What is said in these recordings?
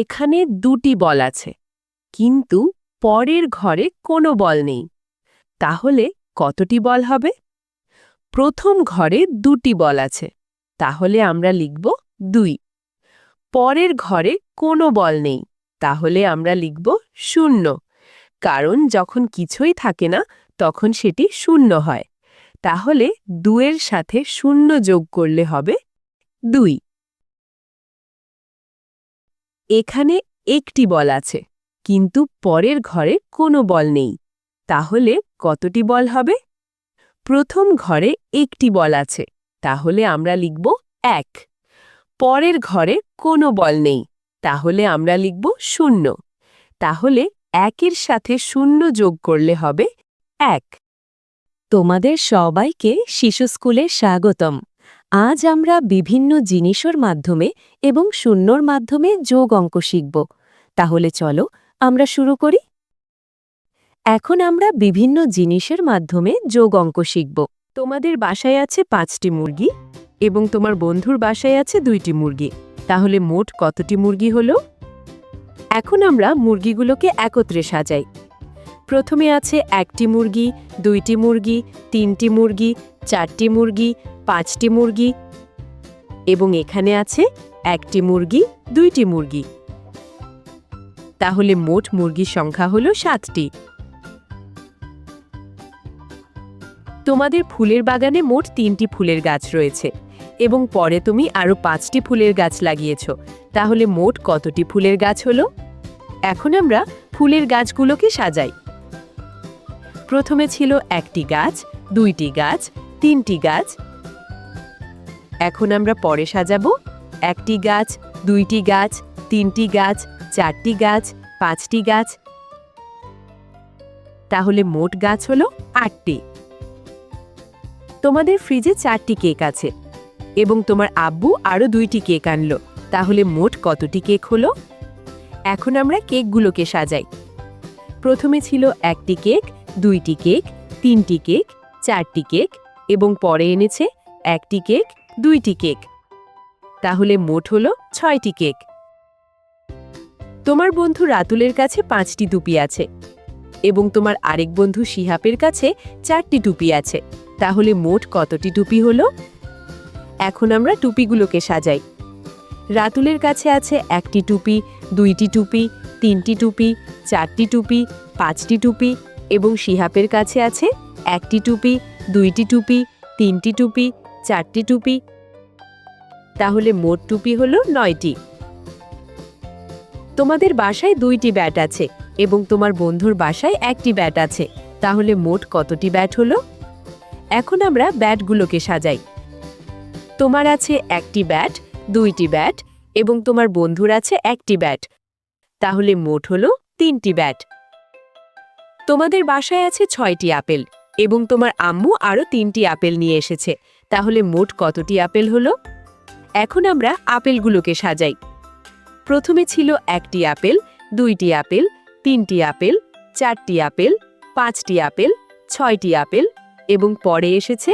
এখানে দুটি বল আছে, কিন্তু পরের ঘরে কোনো বল নেই। তাহলে কতটি বল হবে? প্রথম ঘরে দুটি বল আছে, তাহলে আমরা লিখব 2। পরের ঘরে কোনো বল নেই, তাহলে আমরা লিখব 0, কারণ যখন কিছুই থাকে না তখন সেটি 0 হয়। তাহলে 2 এর সাথে 0 যোগ করলে হবে 2। এখানে একটি বল আছে, কিন্তু পরের ঘরে কোনো বল নেই। তাহলে কতটি বল হবে? প্রথম ঘরে একটি বল আছে, তাহলে আমরা লিখব 1। পরের ঘরে কোনো বল নেই, তাহলে আমরা লিখব 0। তাহলে 1 এর সাথে 0 যোগ করলে হবে 1। তোমাদের সবাইকে শিশু স্কুলে স্বাগতম। আজ আমরা বিভিন্ন জিনিসের মাধ্যমে এবং শূন্যর মাধ্যমে যোগ অঙ্ক শিখব। তাহলে চলো আমরা শুরু করি। এখন আমরা বিভিন্ন জিনিসের মাধ্যমে যোগ অঙ্ক শিখব। তোমাদের বাসায় আছে 5টি মুরগি এবং তোমার বন্ধুর বাসায় আছে 2টি মুরগি। তাহলে মোট কতটি মুরগি হলো? এখন আমরা মুরগিগুলোকে একত্রে সাজাই। প্রথমে আছে 1টি মুরগি, 2টি মুরগি, 3টি মুরগি, 4টি মুরগি, 5টি মুরগি এবং এখানে আছে 1টি মুরগি, 2টি মুরগি। তাহলে মোট মুরগির সংখ্যা হলো 7টি। তোমাদের ফুলের বাগানে মোট 3টি ফুলের গাছ রয়েছে এবং পরে তুমি আরও 5টি ফুলের গাছ লাগিয়েছ। তাহলে মোট কতটি ফুলের গাছ হলো? এখন আমরা ফুলের গাছগুলোকে সাজাই। প্রথমে ছিল 1টি গাছ, 2টি গাছ, 3টি গাছ। এখন আমরা পরে সাজাবো 1টি গাছ, 2টি গাছ, 3টি গাছ, 4টি গাছ, 5টি গাছ। তাহলে মোট গাছ হলো 8টি। তোমাদের ফ্রিজে 4টি কেক আছে এবং তোমার আব্বু আরও 2টি কেক আনলো। তাহলে মোট কতটি কেক হলো? এখন আমরা কেকগুলোকে সাজাই। প্রথমে ছিল 1টি কেক, 2টি কেক, 3টি কেক, 4টি কেক এবং পরে এনেছে 1টি কেক, 2টি কেক। তাহলে মোট হলো 6টি কেক। তোমার বন্ধু রাতুলের কাছে 5টি টুপি আছে এবং তোমার আরেক বন্ধু শিহাবের কাছে 4টি টুপি আছে। তাহলে মোট কতটি টুপি হলো? এখন আমরা টুপিগুলোকে সাজাই। রাতুলের কাছে আছে 1টি টুপি, 2টি টুপি, 3টি টুপি, 4টি টুপি, 5টি টুপি এবং শিহাবের কাছে আছে 1টি টুপি, 2টি টুপি, 3টি টুপি, 4টি টুপি। তাহলে মোট টুপি হলো 9টি। তোমাদের বাসায় 2টি ব্যাট আছে এবং তোমার বন্ধুর বাসায় 1টি ব্যাট আছে। তাহলে মোট কতটি ব্যাট হলো? এখন আমরা ব্যাটগুলোকে সাজাই। তোমার আছে 1টি ব্যাট, 2টি ব্যাট এবং তোমার বন্ধুর আছে 1টি ব্যাট। তাহলে মোট হলো 3টি ব্যাট। তোমাদের বাসায় আছে 6টি আপেল এবং তোমার আম্মু আরও 3টি আপেল নিয়ে এসেছে। তাহলে মোট কতটি আপেল হলো? এখন আমরা আপেলগুলোকে সাজাই। প্রথমে ছিল 1টি আপেল, 2টি আপেল, 3টি আপেল, 4টি আপেল, 5টি আপেল, 6টি আপেল এবং পরে এসেছে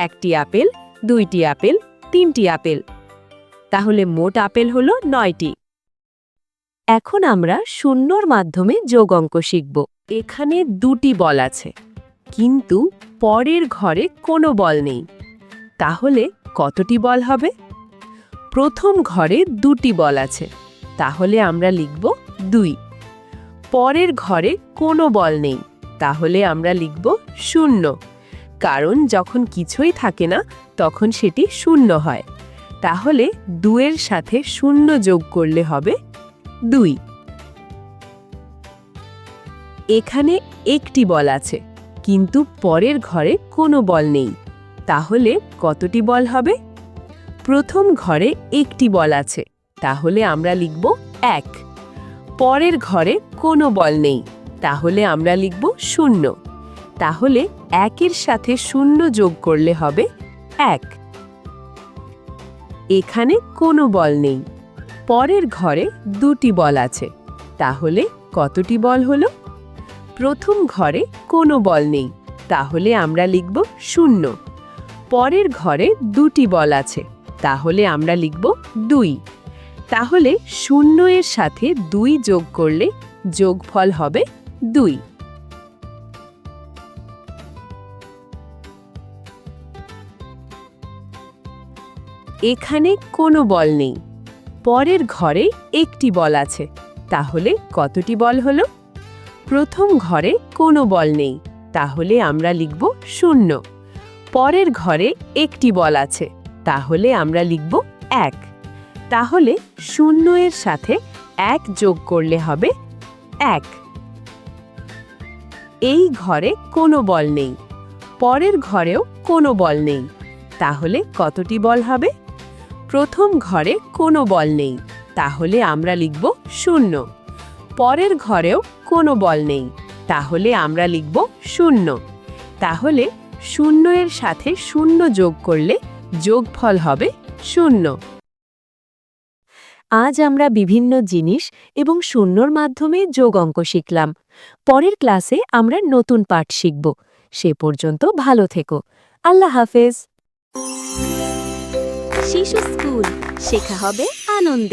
1টি আপেল, 2টি আপেল, 3টি আপেল। তাহলে মোট আপেল হলো 9টি। এখন আমরা শূন্যর মাধ্যমে যোগ অঙ্ক শিখব। এখানে 2টি বল আছে, কিন্তু পরের ঘরে কোনো বল নেই। তাহলে কতটি বল হবে? প্রথম ঘরে 2টি বল আছে, তাহলে আমরা লিখব 2। পরের ঘরে কোনো বল নেই, তাহলে আমরা লিখব 0, কারণ যখন কিছুই থাকে না তখন সেটি 0 হয়। তাহলে 2 এর সাথে 0 যোগ করলে হবে 2। এখানে একটি বল আছে, কিন্তু পরের ঘরে কোনো বল নেই। তাহলে কতটি বল হবে? প্রথম ঘরে একটি বল আছে, তাহলে আমরা লিখব 1। পরের ঘরে কোনো বল নেই, তাহলে আমরা লিখব 0। তাহলে 1 এর সাথে 0 যোগ করলে হবে 1। এখানে কোনো বল নেই। পরের ঘরে 2টি বল আছে, তাহলে কতটি বল হলো? প্রথম ঘরে কোনো বল নেই, তাহলে আমরা লিখব 0। পরের ঘরে 2টি বল আছে, তাহলে আমরা লিখব 2। তাহলে 0 এর সাথে 2 যোগ করলে যোগফল হবে 2। এখানে কোনো বল নেই, পরের ঘরে একটি বল আছে, তাহলে কতটি বল হলো? প্রথম ঘরে কোনো বল নেই, তাহলে আমরা লিখব 0। পরের ঘরে একটি বল আছে, তাহলে আমরা লিখব 1। তাহলে 0 এর সাথে 1 যোগ করলে হবে 1। এই ঘরে কোনো বল নেই, পরের ঘরেও কোনো বল নেই, তাহলে কতটি বল হবে? প্রথম ঘরে কোনো বল নেই, তাহলে আমরা লিখব 0। পরের ঘরেও কোনো বল নেই, তাহলে আমরা লিখব 0। তাহলে 0 এর সাথে 0 যোগ করলে যোগফল হবে 0। আজ আমরা বিভিন্ন জিনিস এবং শূন্যর মাধ্যমে যোগ অঙ্ক শিখলাম। পরের ক্লাসে আমরা নতুন পাঠ শিখব। সে পর্যন্ত ভালো থেকো। আল্লাহ হাফেজ। শিশু স্কুল, শেখা হবে আনন্দে।